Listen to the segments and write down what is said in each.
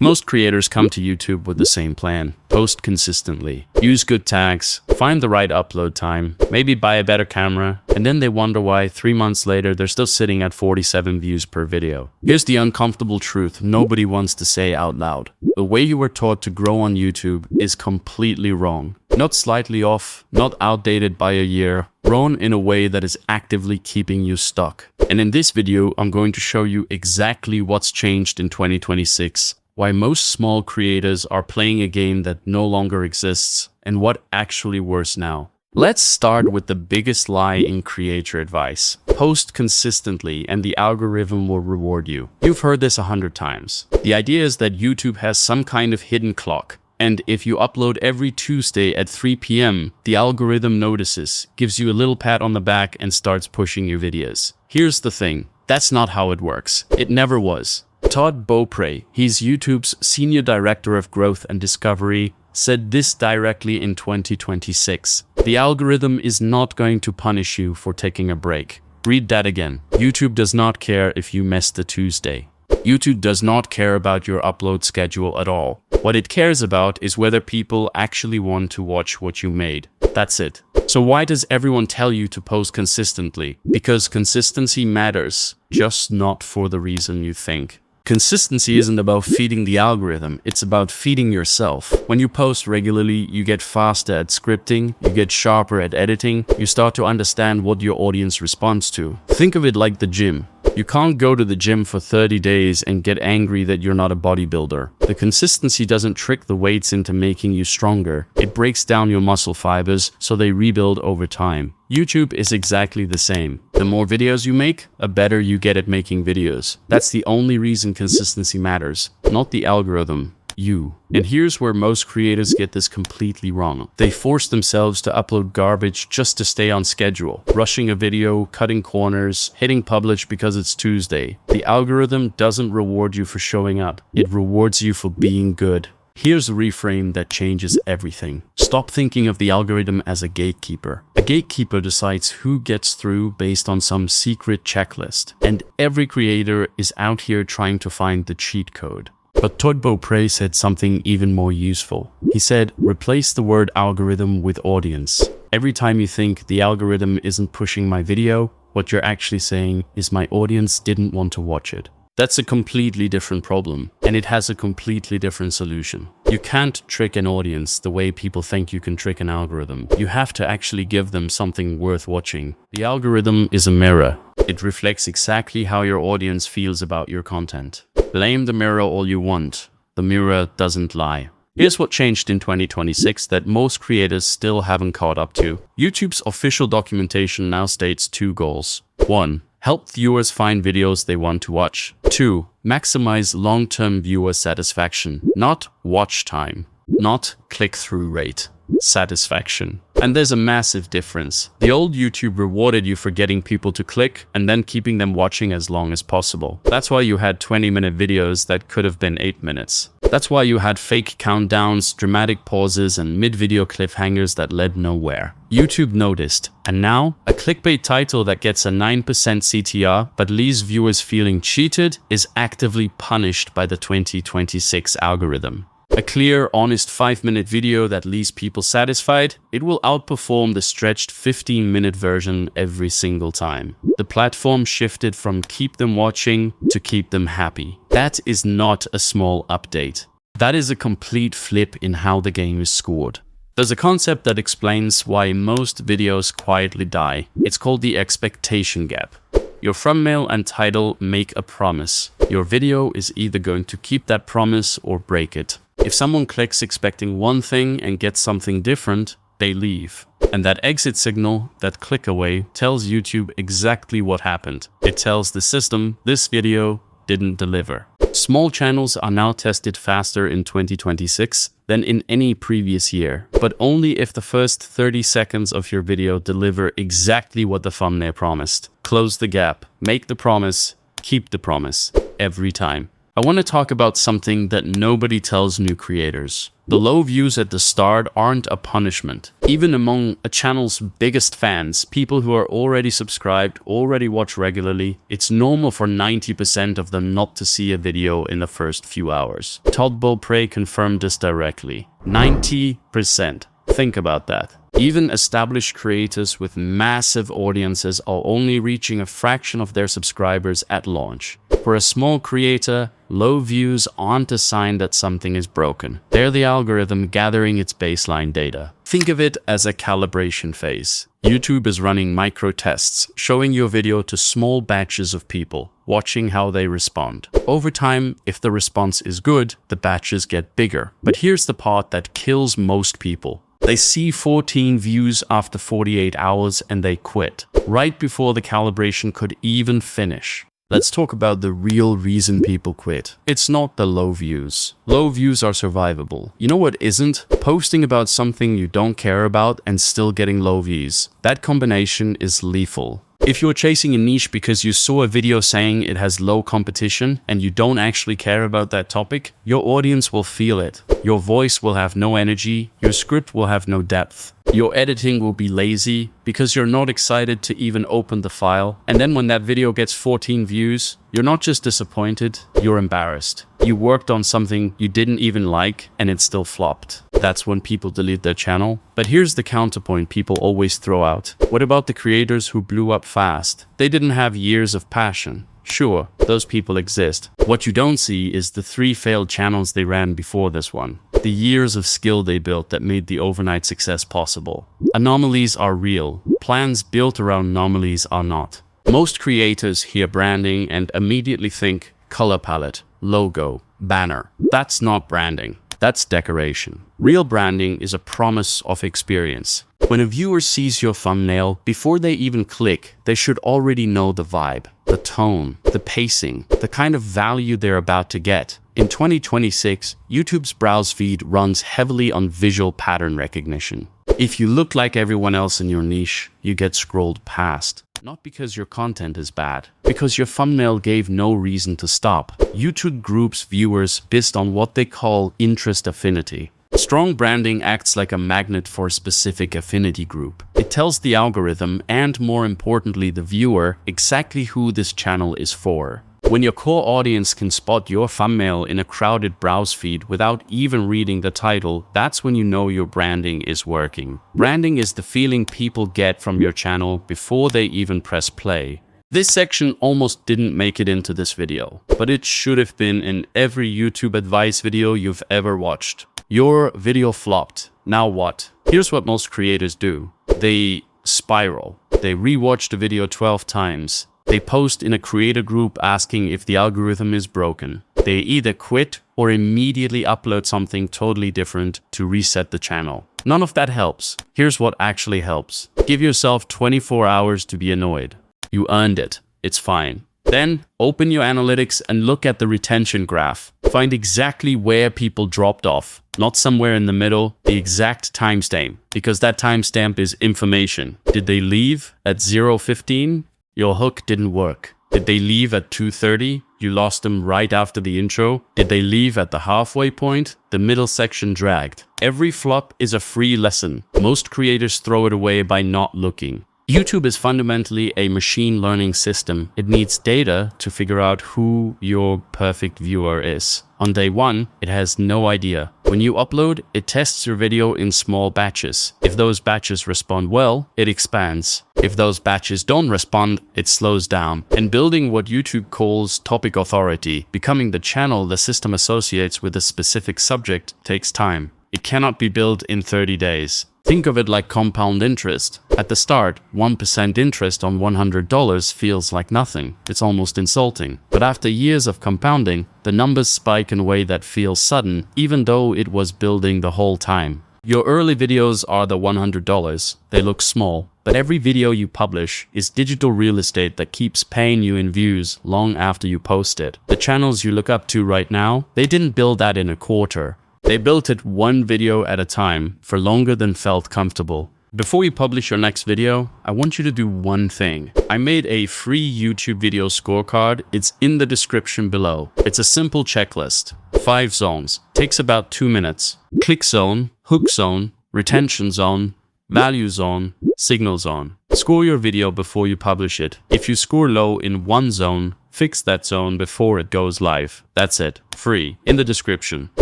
Most creators come to YouTube with the same plan. Post consistently, use good tags, find the right upload time, maybe buy a better camera, and then they wonder why 3 months later they're still sitting at 47 views per video. Here's the uncomfortable truth nobody wants to say out loud. The way you were taught to grow on YouTube is completely wrong. Not slightly off, not outdated by a year, wrong in a way that is actively keeping you stuck. And in this video, I'm going to show you exactly what's changed in 2026. Why most small creators are playing a game that no longer exists, and what actually works now. Let's start with the biggest lie in creator advice. Post consistently and the algorithm will reward you. You've heard this 100 times. The idea is that YouTube has some kind of hidden clock, and if you upload every Tuesday at 3 p.m., the algorithm notices, gives you a little pat on the back and starts pushing your videos. Here's the thing, that's not how it works. It never was. Todd Beaupre, he's YouTube's Senior Director of Growth and Discovery, said this directly in 2026. The algorithm is not going to punish you for taking a break. Read that again. YouTube does not care if you missed a Tuesday. YouTube does not care about your upload schedule at all. What it cares about is whether people actually want to watch what you made. That's it. So why does everyone tell you to post consistently? Because consistency matters, just not for the reason you think. Consistency isn't about feeding the algorithm, it's about feeding yourself. When you post regularly, you get faster at scripting, you get sharper at editing, you start to understand what your audience responds to. Think of it like the gym. You can't go to the gym for 30 days and get angry that you're not a bodybuilder. The consistency doesn't trick the weights into making you stronger. It breaks down your muscle fibers so they rebuild over time. YouTube is exactly the same. The more videos you make, the better you get at making videos. That's the only reason consistency matters, not the algorithm. You. And here's where most creators get this completely wrong. They force themselves to upload garbage just to stay on schedule. Rushing a video, cutting corners, hitting publish because it's Tuesday. The algorithm doesn't reward you for showing up. It rewards you for being good. Here's a reframe that changes everything. Stop thinking of the algorithm as a gatekeeper. A gatekeeper decides who gets through based on some secret checklist. And every creator is out here trying to find the cheat code. But Todd Beaupre said something even more useful. He said, replace the word algorithm with audience. Every time you think the algorithm isn't pushing my video, what you're actually saying is my audience didn't want to watch it. That's a completely different problem, and it has a completely different solution. You can't trick an audience the way people think you can trick an algorithm. You have to actually give them something worth watching. The algorithm is a mirror. It reflects exactly how your audience feels about your content. Blame the mirror all you want. The mirror doesn't lie. Here's what changed in 2026 that most creators still haven't caught up to. YouTube's official documentation now states 2 goals. 1. Help viewers find videos they want to watch. 2. Maximize long-term viewer satisfaction. Not watch time. Not click-through rate. Satisfaction. And there's a massive difference. The old YouTube rewarded you for getting people to click and then keeping them watching as long as possible. That's why you had 20-minute videos that could have been 8 minutes. That's why you had fake countdowns, dramatic pauses, and mid-video cliffhangers that led nowhere. YouTube noticed, and now, a clickbait title that gets a 9% CTR but leaves viewers feeling cheated is actively punished by the 2026 algorithm. A clear, honest 5-minute video that leaves people satisfied, it will outperform the stretched 15-minute version every single time. The platform shifted from keep them watching to keep them happy. That is not a small update. That is a complete flip in how the game is scored. There's a concept that explains why most videos quietly die. It's called the expectation gap. Your thumbnail and title make a promise. Your video is either going to keep that promise or break it. If someone clicks expecting one thing and gets something different, they leave. And that exit signal, that click away, tells YouTube exactly what happened. It tells the system this video didn't deliver. Small channels are now tested faster in 2026 than in any previous year, but only if the first 30 seconds of your video deliver exactly what the thumbnail promised. Close the gap, make the promise, keep the promise, every time. I want to talk about something that nobody tells new creators. The low views at the start aren't a punishment. Even among a channel's biggest fans, people who are already subscribed, already watch regularly, it's normal for 90% of them not to see a video in the first few hours. Todd Beaupre confirmed this directly. 90%. Think about that. Even established creators with massive audiences are only reaching a fraction of their subscribers at launch. For a small creator, low views aren't a sign that something is broken. They're the algorithm gathering its baseline data. Think of it as a calibration phase. YouTube is running micro tests, showing your video to small batches of people, watching how they respond. Over time, if the response is good, the batches get bigger. But here's the part that kills most people. They see 14 views after 48 hours and they quit, right before the calibration could even finish. Let's talk about the real reason people quit. It's not the low views. Low views are survivable. You know what isn't? Posting about something you don't care about and still getting low views. That combination is lethal. If you're chasing a niche because you saw a video saying it has low competition and you don't actually care about that topic, your audience will feel it. Your voice will have no energy, your script will have no depth. Your editing will be lazy because you're not excited to even open the file. And then when that video gets 14 views, you're not just disappointed, you're embarrassed. You worked on something you didn't even like and it still flopped. That's when people delete their channel. But here's the counterpoint people always throw out. What about the creators who blew up fast? They didn't have years of passion. Sure, those people exist. What you don't see is the 3 failed channels they ran before this one. The years of skill they built that made the overnight success possible. Anomalies are real. Plans built around anomalies are not. Most creators hear branding and immediately think color palette, logo, banner. That's not branding. That's decoration. Real branding is a promise of experience. When a viewer sees your thumbnail, before they even click, they should already know the vibe, the tone, the pacing, the kind of value they're about to get. In 2026, YouTube's browse feed runs heavily on visual pattern recognition. If you look like everyone else in your niche, you get scrolled past. Not because your content is bad, because your thumbnail gave no reason to stop. YouTube groups viewers based on what they call interest affinity. Strong branding acts like a magnet for a specific affinity group. It tells the algorithm, and more importantly the viewer, exactly who this channel is for. When your core audience can spot your thumbnail in a crowded browse feed without even reading the title, that's when you know your branding is working. Branding is the feeling people get from your channel before they even press play. This section almost didn't make it into this video, but it should have been in every YouTube advice video you've ever watched. Your video flopped. Now what? Here's what most creators do. They spiral. They rewatch the video 12 times. They post in a creator group asking if the algorithm is broken. They either quit or immediately upload something totally different to reset the channel. None of that helps. Here's what actually helps. Give yourself 24 hours to be annoyed. You earned it. It's fine. Then open your analytics and look at the retention graph. Find exactly where people dropped off, not somewhere in the middle, the exact timestamp, because that timestamp is information. Did they leave at 0:15? Your hook didn't work. Did they leave at 2:30? You lost them right after the intro. Did they leave at the halfway point? The middle section dragged. Every flop is a free lesson. Most creators throw it away by not looking. YouTube is fundamentally a machine learning system. It needs data to figure out who your perfect viewer is. On day 1, it has no idea. When you upload, it tests your video in small batches. If those batches respond well, it expands. If those batches don't respond, it slows down. And building what YouTube calls topic authority, becoming the channel the system associates with a specific subject, takes time. It cannot be built in 30 days. Think of it like compound interest. At the start, 1% interest on $100 feels like nothing. It's almost insulting. But after years of compounding, the numbers spike in a way that feels sudden, even though it was building the whole time. Your early videos are the $100. They look small, but every video you publish is digital real estate that keeps paying you in views long after you post it. The channels you look up to right now, they didn't build that in a quarter. They built it one video at a time for longer than felt comfortable. Before you publish your next video, I want you to do one thing. I made a free YouTube video scorecard. It's in the description below. It's a simple checklist. 5 zones. Takes about 2 minutes. Click zone, hook zone, retention zone, value zone, signal zone. Score your video before you publish it. If you score low in one zone, fix that zone before it goes live. That's it. Free. In the description.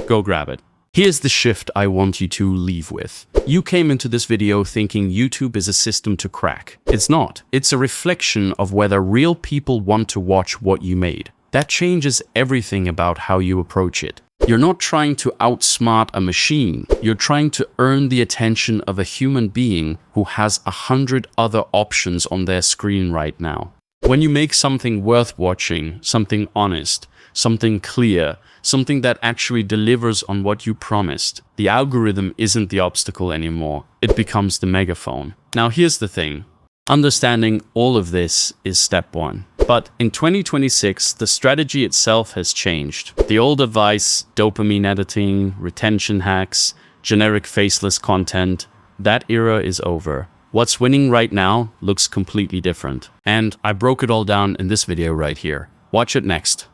Go grab it. Here's the shift I want you to leave with. You came into this video thinking YouTube is a system to crack. It's not. It's a reflection of whether real people want to watch what you made. That changes everything about how you approach it. You're not trying to outsmart a machine. You're trying to earn the attention of a human being who has 100 other options on their screen right now. When you make something worth watching, something honest, something clear, something that actually delivers on what you promised, the algorithm isn't the obstacle anymore. It becomes the megaphone. Now here's the thing. Understanding all of this is step 1. But in 2026, the strategy itself has changed. The old advice, dopamine editing, retention hacks, generic faceless content, that era is over. What's winning right now looks completely different. And I broke it all down in this video right here. Watch it next.